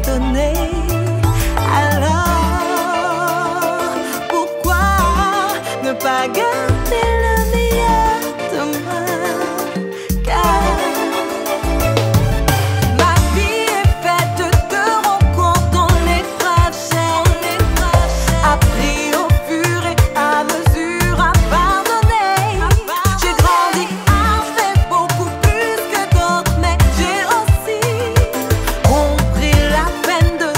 donner. Alors, pourquoi ne pas garder le meilleur de moi? Car ma vie est faite de rencontres dont les trajets, appris au fur et à mesure à pardonner. J'ai grandi avec beaucoup plus que d'autres, mais j'ai aussi compris la peine de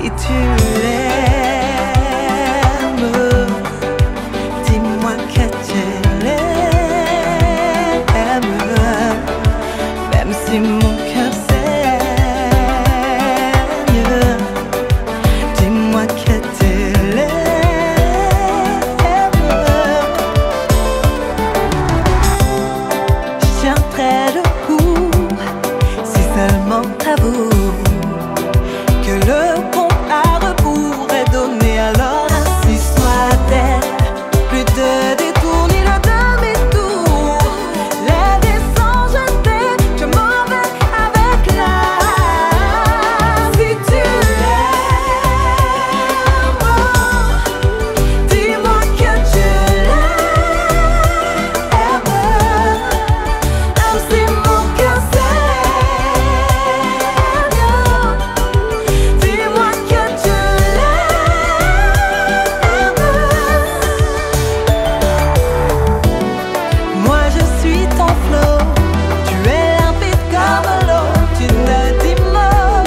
Si tu l'aimes, dis-moi que tu l'aimes, même si mon cœur saigne. Dis-moi que tu l'aimes. Je tiendrai le coup si seulement t'avoues que le compte à rebours est donné. Alors ainsi soit-elle, plus de détours ni de demi-tour. Les dessins jetés, je m'en vais avec l'âme. Si tu l'aimes, dis-moi que tu l'aimes, même si mon cœur saigne. Dis-moi que tu l'aimes. Moi je suis ton flot, tu es limpide comme l'eau. Tu ne dis mot,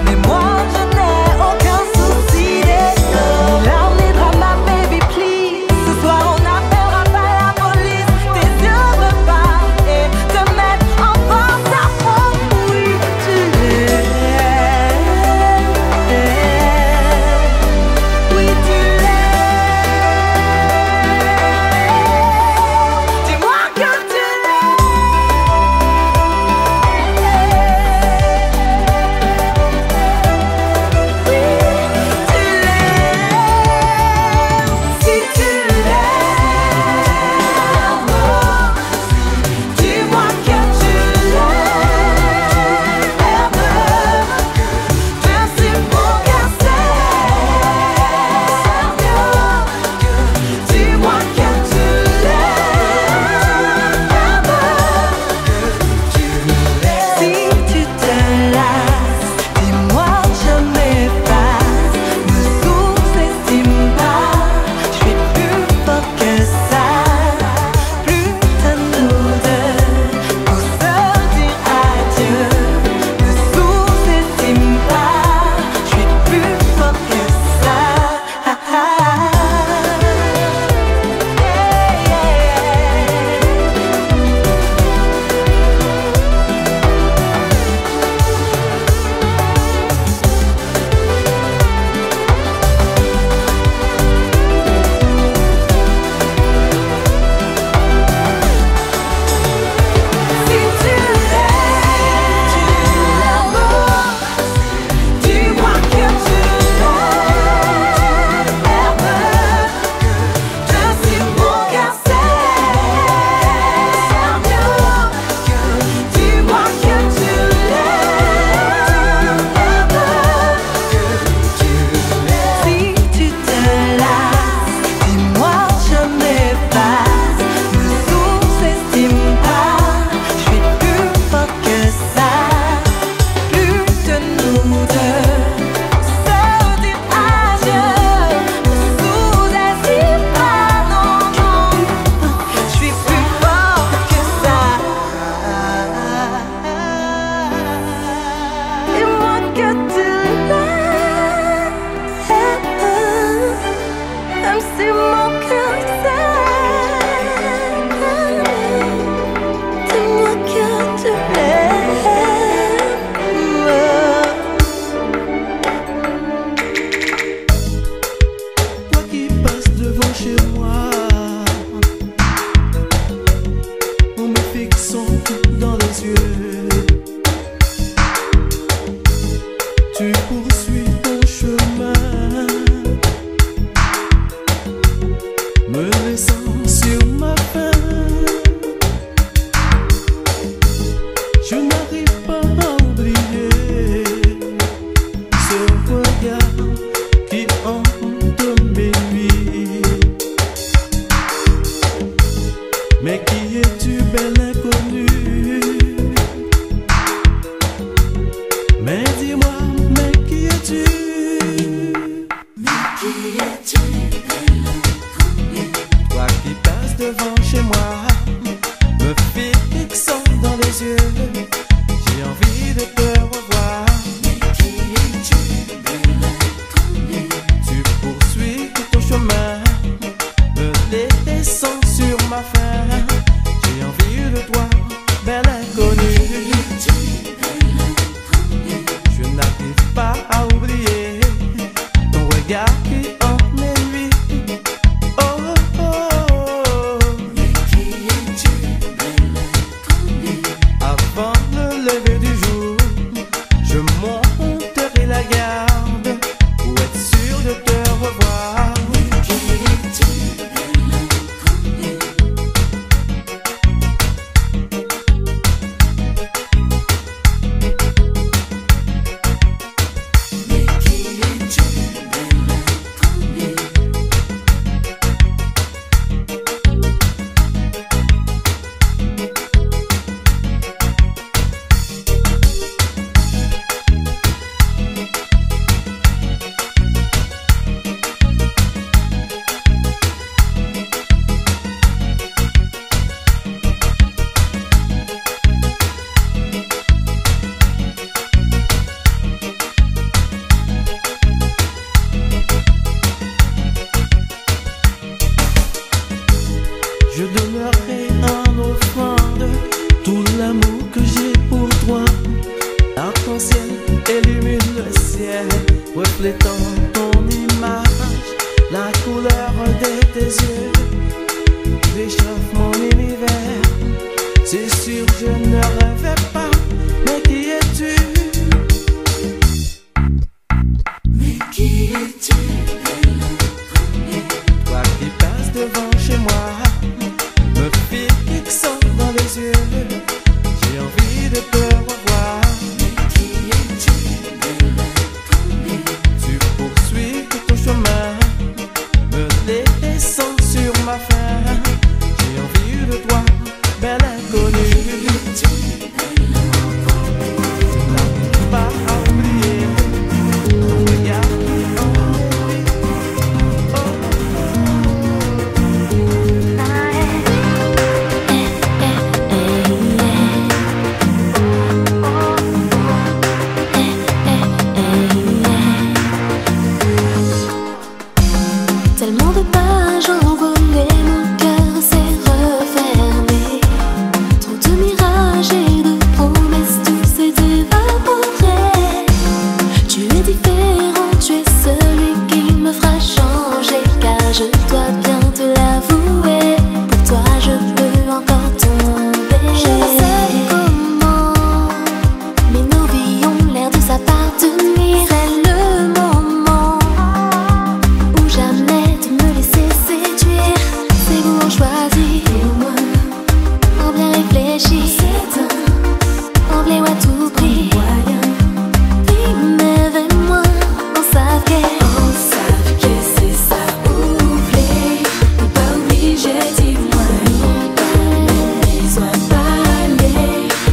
mais moi je n'ai aucun souci des eaux. Ni larmes ni drama, baby please. Ce soir on n'appellera pas la police. Tes yeux me parlent et te mettent en porte-à-faux. Oui, tu l'aimes. Oui, tu l'aimes. Dis-moi que tu l'aimes. Oui, tu l'aimes. Si tu l'aimes, dis-moi que tu l'aimes, même si mon cœur saigne. Dis-moi que tu l'aimes. Si tu te lasses, dis-moi je m'efface. Ne sous-estime pas, je suis plus fort que ça. Plus de nous deux pour se dire adieu. Ne sous-estime pas, je suis plus fort que ça. Si tu l'aimes, dis-moi que tu l'aimes, même si mon cœur saigne. Dis-moi que tu l'aimes. Si tu te lasses, dis-moi je m'efface. Ne sous-estime pas, je suis plus fort que ça. Plus de nous deux pour se dire adieu. Ne sous-estime pas, non, non, je suis plus fort que ça. Dis-moi que tu l'aimes, même si mon cœur saigne. Dis-moi que tu l'aimes. Toi qui passes devant chez moi, en me fixant dans les yeux, tu poursuis ton chemin, me laissant sur ma faim. Je n'arrive pas à oublier ce regard qui hante mes nuits. Mais qui es-tu, belle inconnue? Mais dis-moi, mais qui ciel, reflétant ton image, la couleur de tes yeux réchauffe mon univers. C'est sûr, je ne rêvais pas, mais qui es-tu? Mais qui es-tu? Toi qui passes devant chez moi, me fixant dans les yeux, j'ai envie de te revoir. Mais qui es-tu? Tu poursuis tout ton chemin, me laissant sur ma faim. J'ai envie de toi, belle inconnue. Pas à oublier ton regard qui embellit. Tellement de pages envolées, mon cœur s'est refermé. Trop de mirages et de promesses, tout s'est évaporé. Tu es différent, tu es celui qui me fera changer, car je dois bien te l'avouer. Pour toi je peux encore tomber. Je sais comment, mais nos vies ont l'air de s'appartenir. C'est le moment ou jamais de me laisser séduire. C'est vous en choisir, pour moi, en bien réfléchi. C'est un blé ou à tout prix. Oui, mais avec moi, on savait que c'est ça, oublie. Pas obligé, dis-moi. Pas besoin de parler.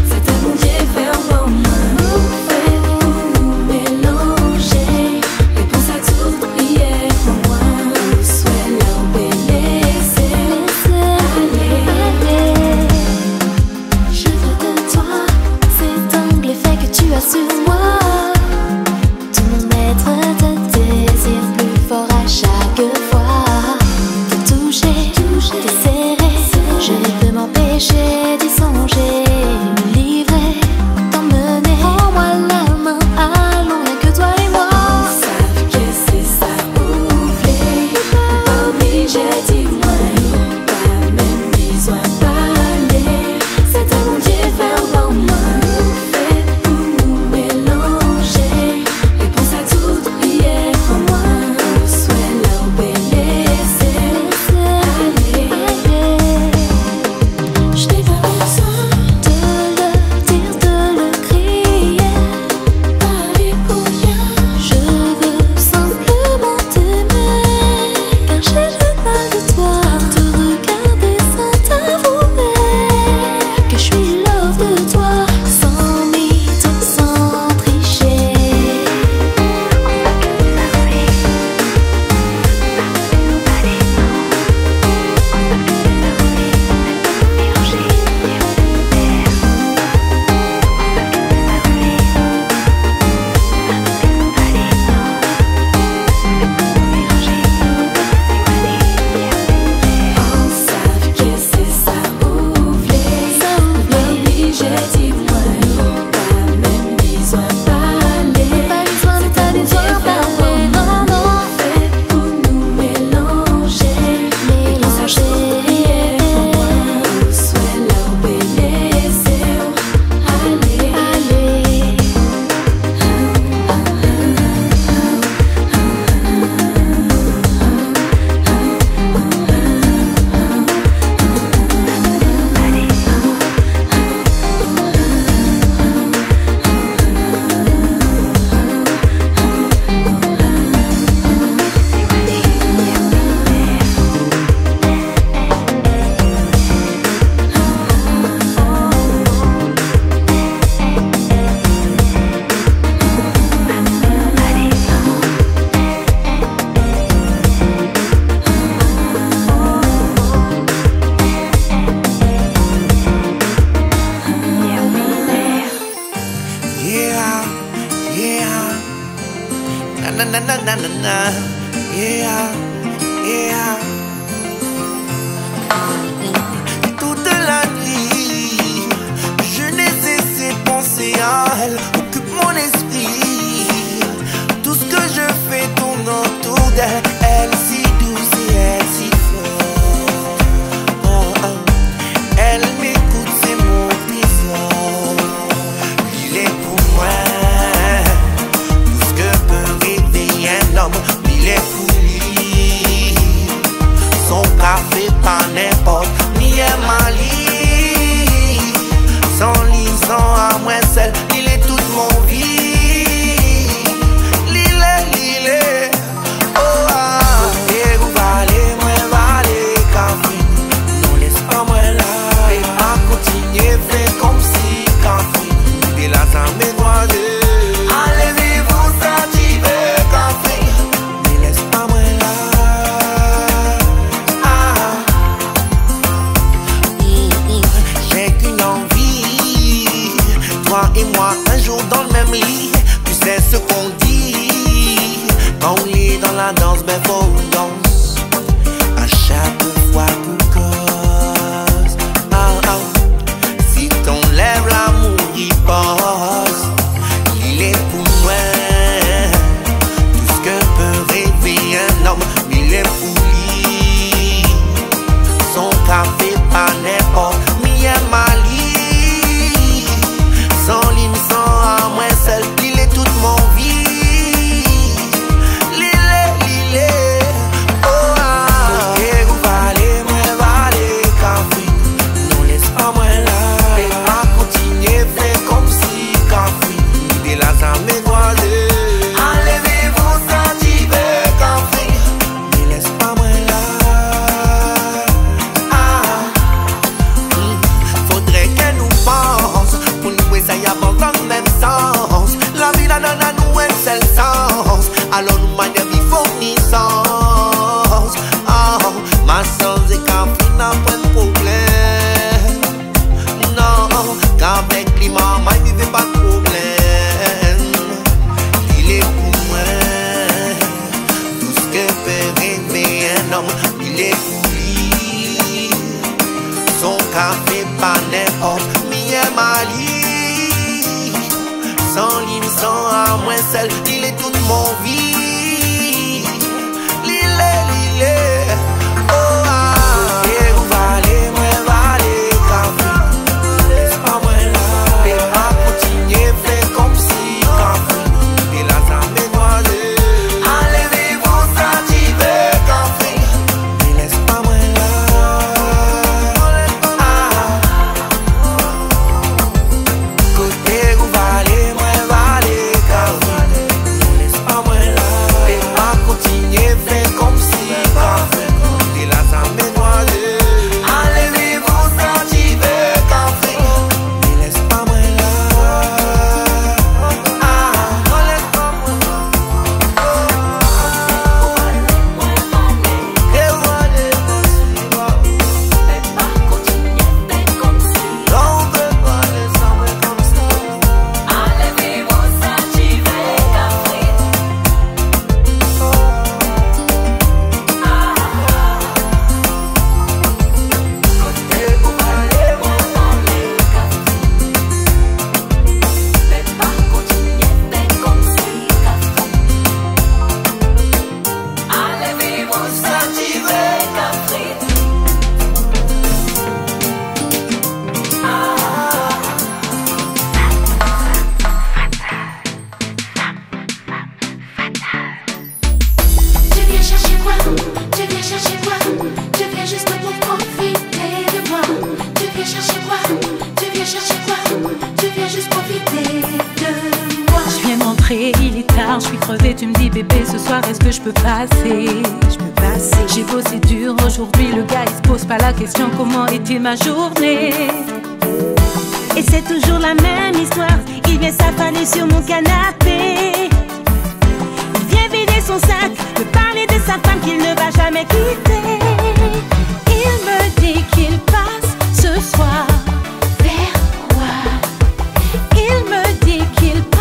C'est un bon Dieu fait en moi. Nous mélanger. Réponse à toute prière pour moi. Soit là où laisser aller. Je veux de toi cet angle fait que tu as sur moi. Tout mon être te désire plus fort à chaque fois. Te toucher, te serrer, je ne peux m'empêcher d'y songer. Me livrer, t'emmener, prends-moi la main, allons rien que toi et moi. Savent que c'est ça, oublie. Pas obligé, dis-moi. Pas même besoin de parler. C'est un bon Dieu fait en moi. Fait pour nous mélanger. Réponse à toute prière en moi. Soit là où laisser aller. Je n'ai pas besoin de le dire, de le crier. Parler pour rien. Je veux simplement t'aimer, car j'ai le mal de toi. Te regarder sans t'avouer que je suis love de toi, sans mythe, sans tricher. On savent que c'est ça, oublie. Pas obligé, dis-moi. Pas même besoin de parler. Pas besoin de parler, non, non. Fait pour nous mélanger. Soit là où laisser aller. Yeah, yeah, na na na na na na na, yeah, yeah. Toute la nuit, je n'ai cessé de penser à elle, occupe mon esprit. n'a pas de problème. Non, qu'avec lui, maman, il vivait pas de problème. Il est pour moi. Tout ce que peut rêver un homme, il est pour lui. Son café, pas n'importe, mais il Mali. Sans lui, sans à moi seul, il est toute mon vie. Il est tard, je suis crevée, tu me dis bébé ce soir est-ce que je peux passer? Je peux passer. J'ai bossé dur aujourd'hui, le gars il se pose pas la question comment était ma journée. Et c'est toujours la même histoire, il vient s'affaler sur mon canapé. Il vient vider son sac, me parler de sa femme qu'il ne va jamais quitter. Il me dit qu'il passe ce soir vers moi. Il me dit qu'il passe.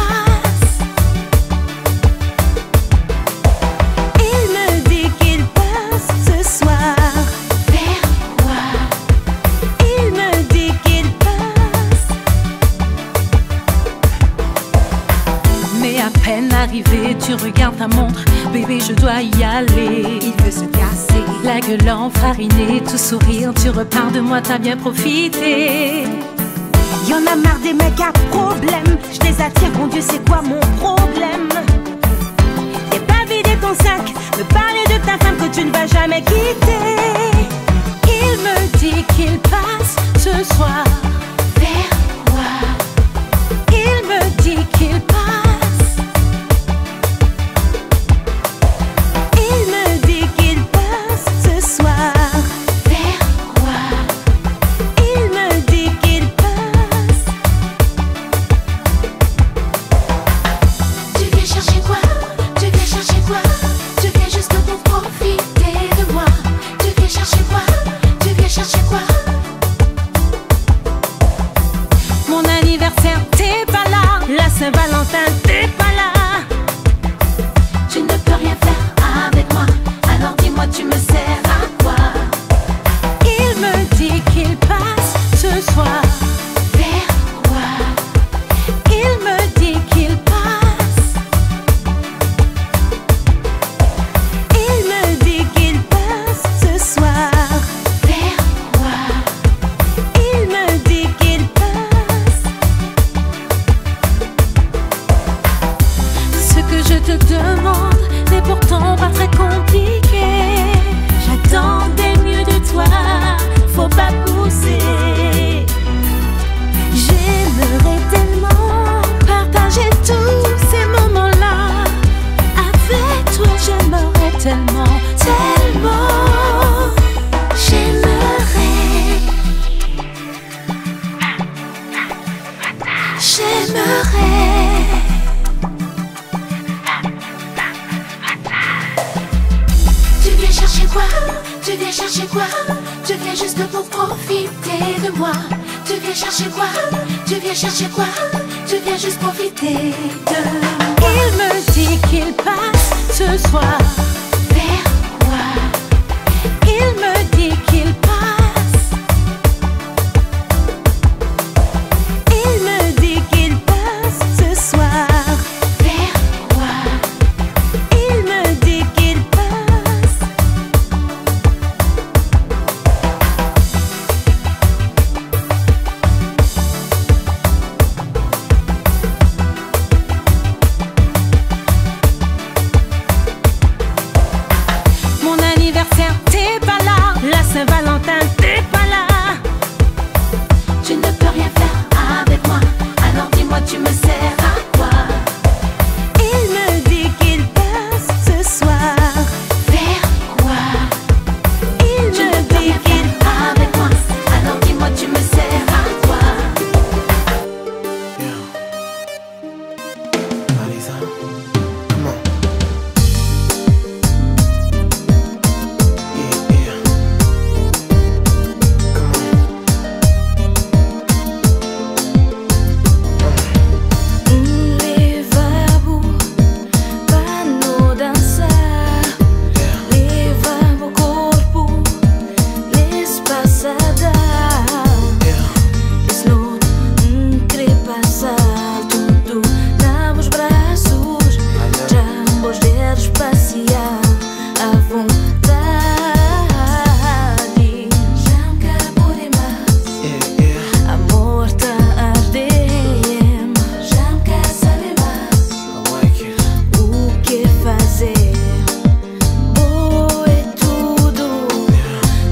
Arrivé, tu regardes ta montre, bébé je dois y aller. Il veut se casser, la gueule enfarinée, tout sourire, tu repars de moi, t'as bien profité. Y'en a marre des mecs à problème, je les attire, mon Dieu c'est quoi mon problème? T'es pas vidé ton sac, me parler de ta femme que tu ne vas jamais quitter. Il me dit qu'il passe ce soir vers moi. Il me dit qu'il passe. Saint-Valentin, t'es pas là. Tu ne peux rien faire avec moi, alors dis-moi tu me sers à quoi? Il me dit qu'il passe ce soir vers moi. Il me dit qu'il passe. Il me dit qu'il passe ce soir vers moi. Il me dit qu'il passe. Je te demande n'est pourtant pas très compliqué. J'attendais mieux de toi, faut pas pousser. J'aimerais tellement partager tous ces moments-là. Avec toi j'aimerais tellement, tellement. J'aimerais. Tu viens chercher quoi? Tu viens chercher quoi? Tu viens juste pour profiter de moi. Tu viens chercher quoi? Tu viens chercher quoi? Tu viens juste profiter de moi. Il me dit qu'il passe ce soir. Vers quoi? Il me dit qu'il passe. Il me dit qu'il passe ce soir. Vers quoi? Il me dit qu'il passe. Mon anniversaire, t'es pas là. La Saint-Valentin, t'es pas là. Tu ne peux rien faire avec moi. Alors dis-moi, tu me sers à quoi? Il me dit qu'il passe ce soir. Vers quoi? Il Tu ne me peux dit rien qu'il faire avec moi. Alors dis-moi, tu me sers à quoi? Yeah. Alisa, come on. Yeah, yeah. Come on. Leva-mo para no dançar. Leva-mo corpo l'espace a dar. Slow, querer passar tudo nos braços. Jambos de passear à vontade. Já não acabou demais. Yeah, yeah. Amor tá a arder. Já não quer saber mais I like it. o que fazer. Boa é tudo.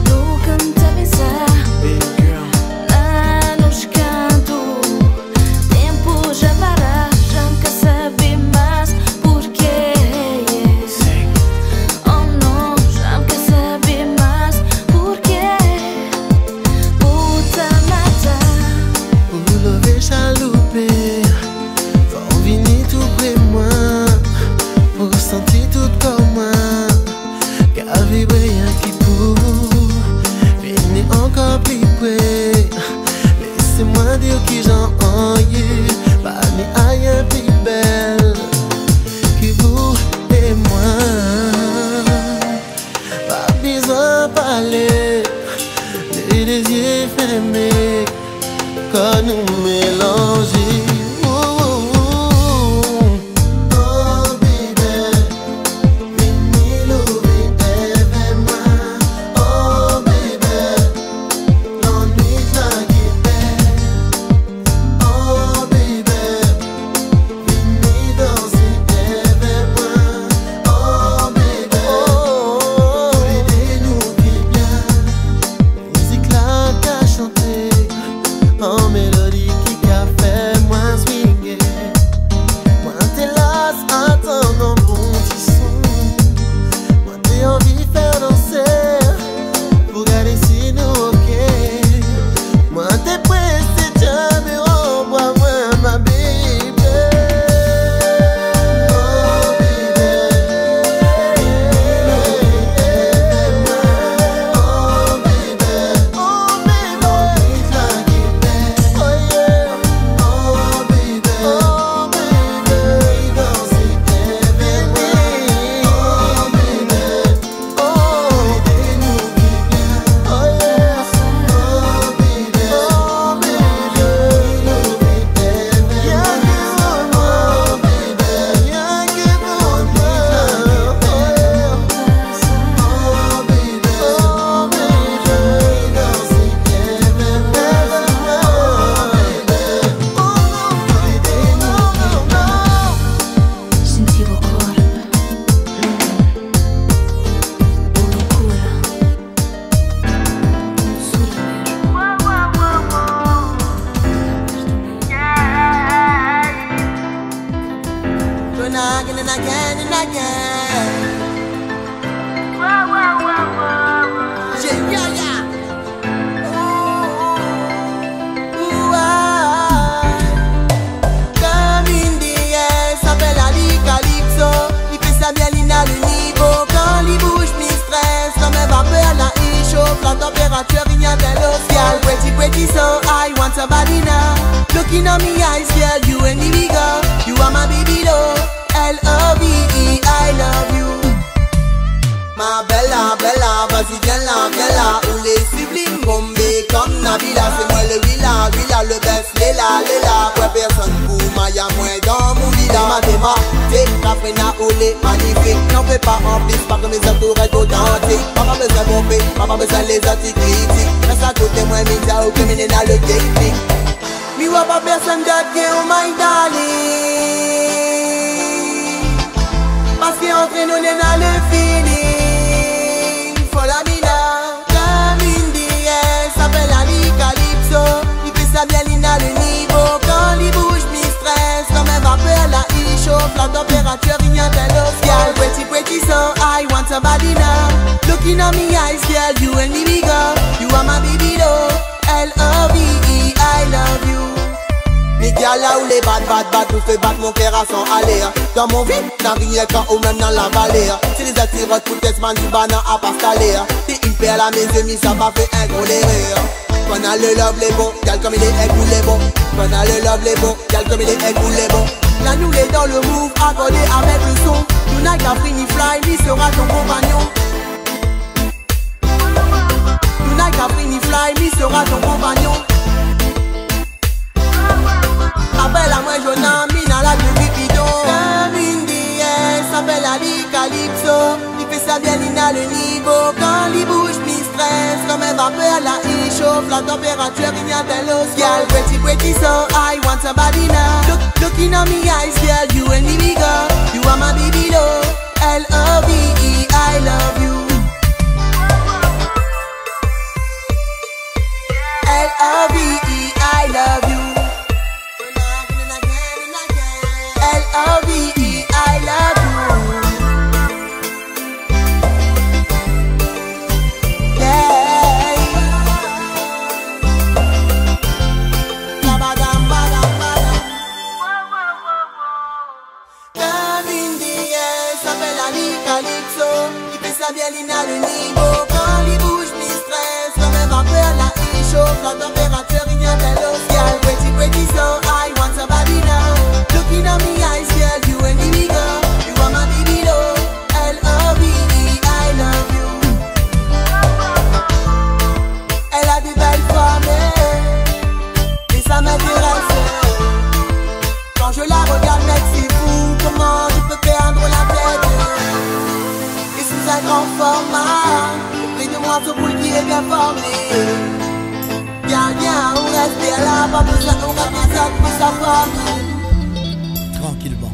No canto a pensar. Big girl. Lá nos cantos. Tempo já para. Já não quer saber mais porquê. Sing. Oh não, já não quer saber mais porquê. Puta mata. Pour lever chaloupé, faut venir tout près moi, pour sentir tout comme moi, car vibrer un petit peu, venez encore plus près, laissez-moi dire qui j'en ai, pas ni ailleurs plus belle que vous et moi, pas besoin de parler, les yeux fermés. Quand nous mélanger. Oh baby, vini louer avec moi. Oh baby, l'ennui t'a guidé. Oh baby, vini danser avec moi. Oh baby, tous les deux nous qui bien. Musique là qu'a chanté. En mélodie qui a fait moi swinguer. Moi t'es là, attendant bon petit son. Moi t'es envie de faire danser. Pour garder si nous ok. Moi t'es pressé, jamais renvoie moi ma baby. Oh baby, oh baby, oh baby, oh yeah, oh baby, oh baby, danser avec moi. Oh baby, oh aidez-nous bien. Oh yeah, oh baby, oh baby, nous avec moi. Oh baby, y'a que pour moi. Oh yeah, oh baby, oh baby, danser avec moi. Sentir o corpo, loucura, Again and again and again. Yeah, yeah, yeah. Ooh, comme une déesse s'appelle Ali Calypso. Il fait sa bien, il a le niveau. Quand il bouge, mi stress, comme un vapeur, la température ignoble. Girl, pretty, pretty, so I want somebody now. Looking at me eyes, girl, you and me we go. You are my baby, love. L-O-V-E, I love you. Ma bella, bella, vas-y viens là, où les sublimes bombés comme Nabila. C'est moi le villa, le best, Léla, ouais personne pour Maya, moi dans mon villa. Ma déma, t'es Kafrina, olé, magnifique. N'en fais pas en plus, pas que mes autres être authentiques. Pas besoin de bomber, pas besoin les anti-critiques. Reste à côté, moi, média ou criminel dans le technique. Mi voit pas personne d'autre qui oh my darling. Parce qu'entre nous, n'est dans le feeling. Follow me now, comme une DS, s'appelle Ali Calypso. Il fait ça bien, il a le niveau. Quand il bouge, mi stress, comme un vapeur, là il chauffe. La température, il y a de l'eau. Girl, pretty, pretty, so I want somebody now. Looking at me eyes, girl, you and me we go. You are my baby, though. L-O-V-E, I love you. Les gars là où les bad nous fait battre mon cœur à son aller. Dans mon vide, n'a rien qu'en ou même dans la vallée. C'est les attirantes pour Tesman du banan à pas staller. T'es une perle à mes amis, ça m'a fait un gros erreur. Pendant le love les bons, gal comme il est écoule les bons. Pendant le love les bons, gal comme il est écoule les bons. Là nous les dans le move, accordé avec le son. Tonight la free fly, lui sera ton compagnon. Tonight la free fly, lui sera ton compagnon. Appelle à moi Jonah, mina la de bipidon. Comme une DS, appelle à Ali Calypso. Il fait ça bien, il a le niveau. Quand il bouge, mi stress. Comme un vapeur, là il chauffe. La température, il y a de l'eau. Girl, pretty, pretty, so I want somebody now. Looking at me eyes, girl, you and me we go. You are my baby, love. L-O-V-E, I love you. L-O-V-E, I love you. L-O-V-E, I love you. Yeah. Comme une DS, s'appelle Ali Calypso. Il fait ça bien, il a le niveau. Quand il bouge, mi stress. Comme un vapeur, là il chauffe. La température, il y a de l'eau. Girl, pretty, pretty, so I want somebody now. Looking at me eyes, girl, you and me we go. You are my baby, love. L-O-V-E, I love you. Elle a des belles formes et ça m'intéresse. Quand je la regarde, mec, c'est fou. Comment je peux perdre la tête? Et sous un grand format, près de moi, ce boule qui est bien formé. Viens, on reste bien là, pas besoin, on va bien ça pour sa forme. Tranquillement.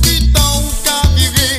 Qui t'ont qu'à virer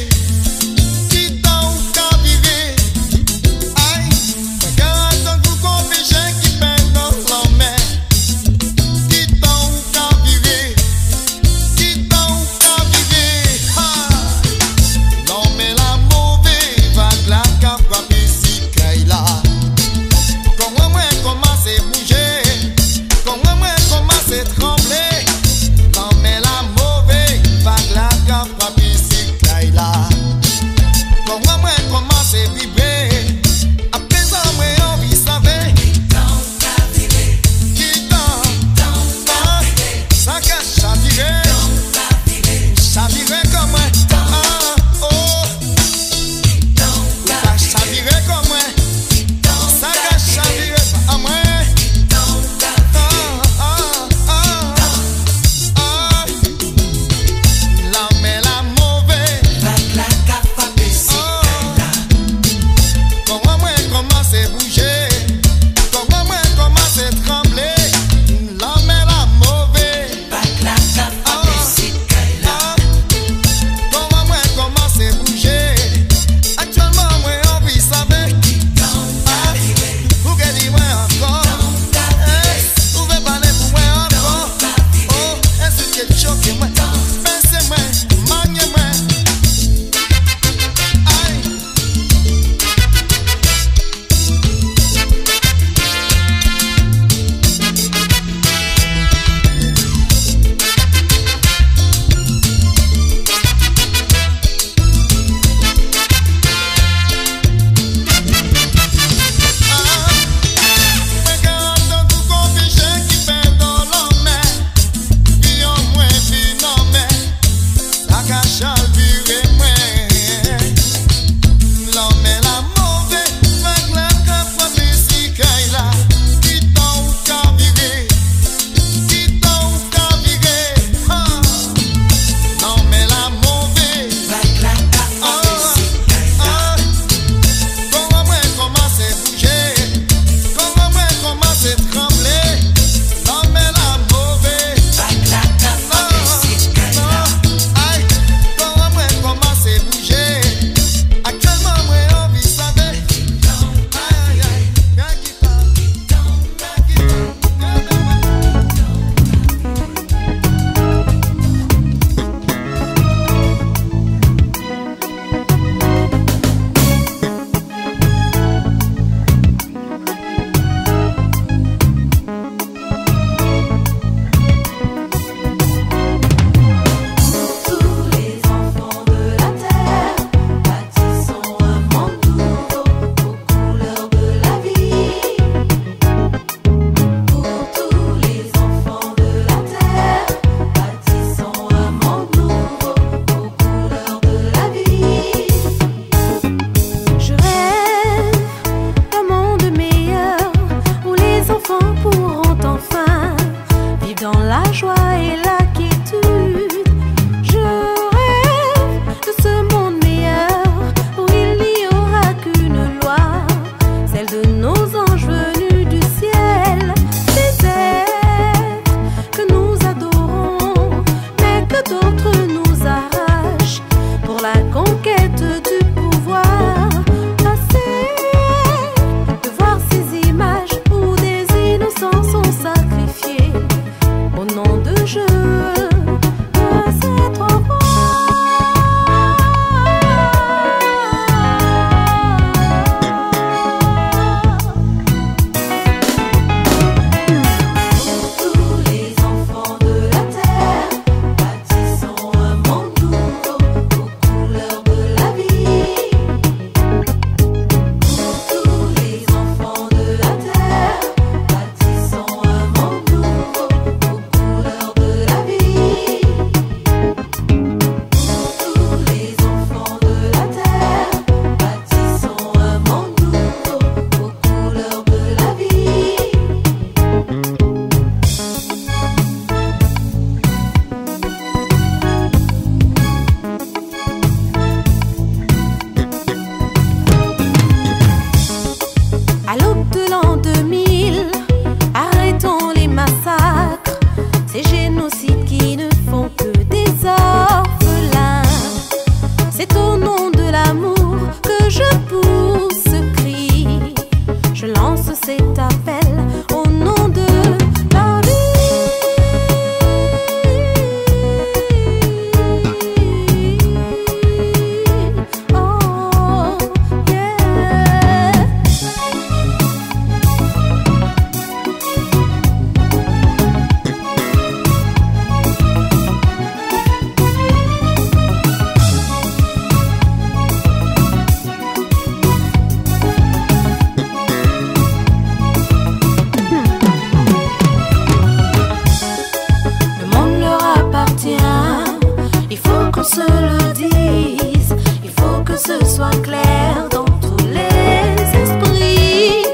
clair dans tous les esprits.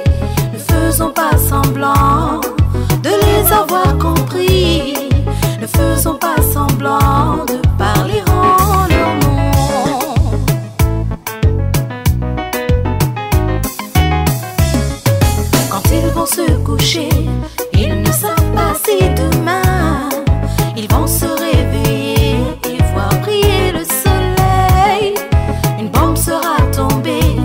Ne faisons pas semblant de les avoir compris. Ne faisons pas semblant de parler en leur nom. Quand ils vont se coucher, ils ne savent pas si demain ils vont se réveiller et voir briller le soleil. Une bombe sera tombée,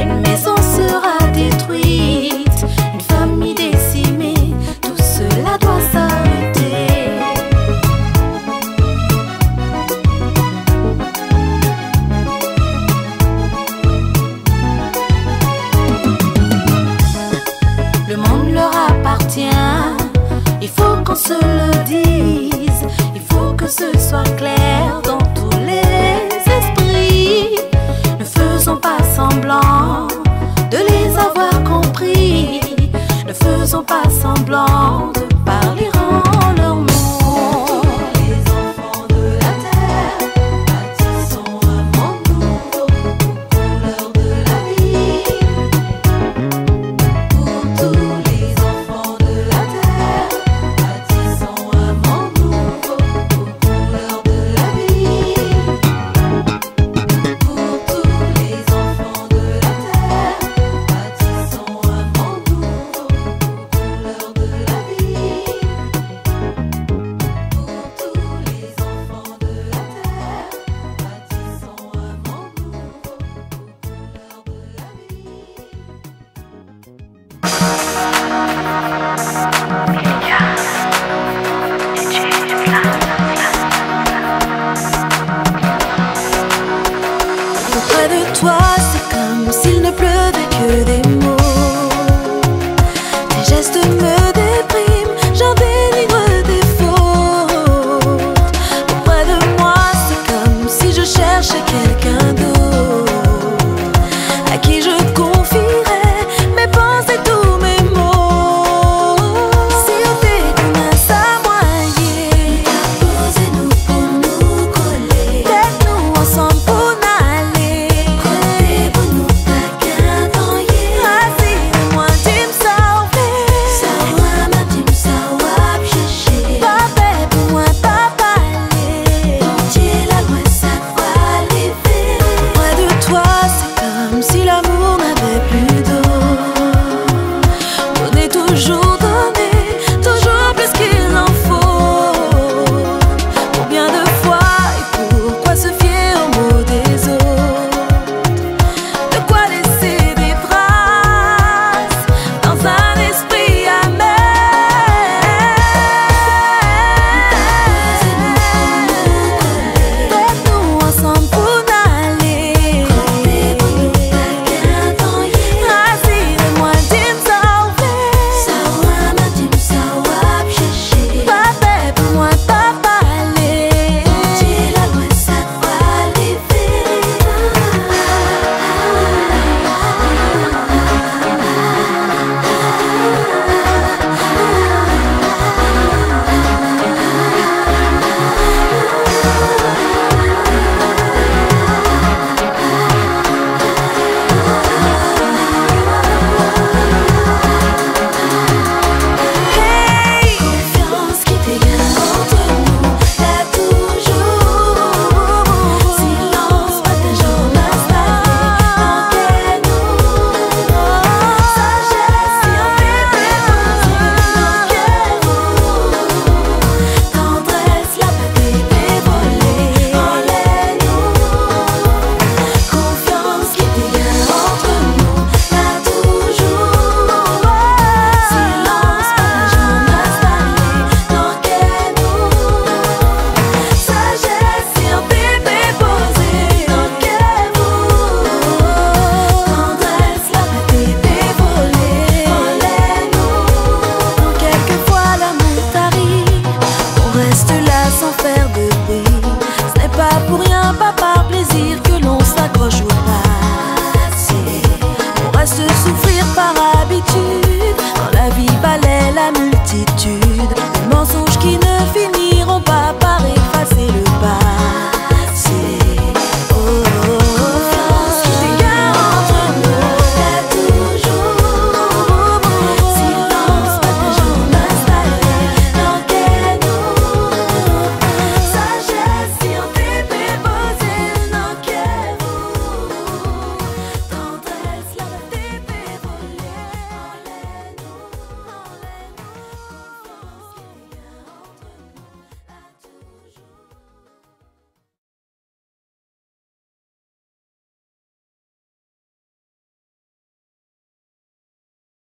une maison sera détruite, une famille décimée, tout cela doit s'arrêter. Le monde leur appartient, il faut qu'on se le dise, il faut que ce soit clair dans tous les esprits. Ne faisons pas semblant de les avoir compris. Ne faisons pas semblant de parler en leur nom. Les enfants de la terre, bâtissons un monde nouveau aux couleurs de la vie. Pour tous les enfants de la terre, bâtissons un monde nouveau aux couleurs de la vie. Pour tous les enfants de la terre, bâtissons un monde nouveau aux couleurs de la vie. Pour tous les enfants de la terre, bâtissons un monde nouveau aux Auprès de toi, c'est comme s'il ne pleuvait que des mots. Tes gestes me dépriment, j'en dénigre des fautes. Auprès de moi, c'est comme si je cherchais quelqu'un d'autre, à qui je confierais mes pensées, tous mes mots. Si on fait comme un samoyer, posez-nous pour nous coller, faites-nous ensemble pour n'aller. Côté pour nous pas qu'un temps. Rassure-moi, tu me sauves. Sawa, tu me sauves, chercher. Papa, pour moi, papa, aller. Tu es la loi, ça va lever. Près de toi, c'est comme si l'amour